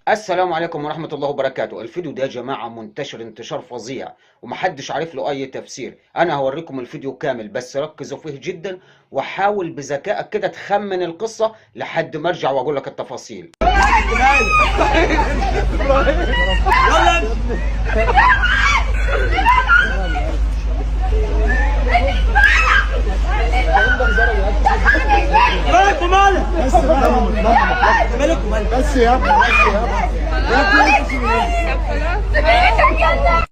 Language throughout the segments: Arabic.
السلام عليكم ورحمة الله وبركاته. الفيديو ده يا جماعة منتشر انتشار فظيع ومحدش عارف له أي تفسير. أنا هوريكم الفيديو كامل بس ركزوا فيه جدا وحاول بذكائك كده تخمن القصة لحد ما أرجع وأقول لك التفاصيل.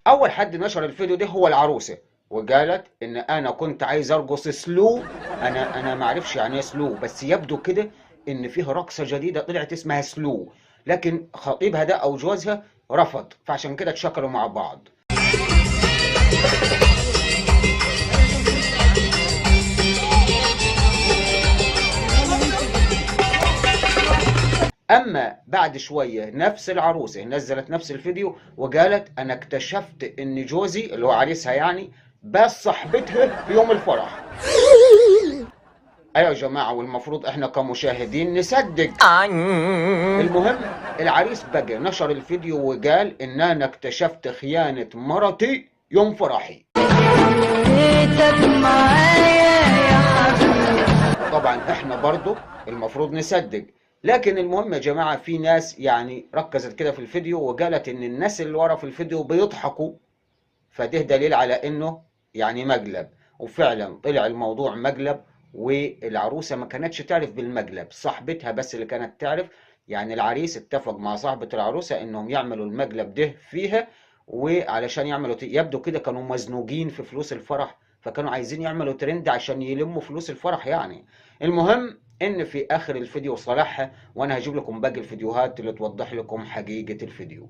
اول حد نشر الفيديو ده هو العروسه وقالت ان انا كنت عايز ارقص سلو. انا ما اعرفش يعني ايه سلو، بس يبدو كده ان فيه رقصه جديده طلعت اسمها سلو، لكن خطيبها ده او جوزها رفض، فعشان كده اتشكروا مع بعض. اما بعد شويه نفس العروسه نزلت نفس الفيديو وقالت انا اكتشفت ان جوزي اللي هو عريسها يعني بس صاحبتها في يوم الفرح. ايوه يا جماعه، والمفروض احنا كمشاهدين نصدق. المهم العريس بقى نشر الفيديو وقال ان انا اكتشفت خيانه مرتي يوم فرحي. طبعا احنا برضو المفروض نصدق، لكن المهم يا جماعة في ناس يعني ركزت كده في الفيديو وقالت ان الناس اللي ورا في الفيديو بيضحكوا، فده دليل على انه يعني مقلب. وفعلا طلع الموضوع مقلب، والعروسة ما كانتش تعرف بالمقلب، صاحبتها بس اللي كانت تعرف. يعني العريس اتفق مع صاحبة العروسة انهم يعملوا المقلب ده فيها، وعلشان يعملوا يبدو كده كانوا مزنوقين في فلوس الفرح، فكانوا عايزين يعملوا ترند عشان يلموا فلوس الفرح يعني. المهم ان في اخر الفيديو صالحها، وانا هجيب لكم باقي الفيديوهات اللي توضح لكم حقيقة الفيديو.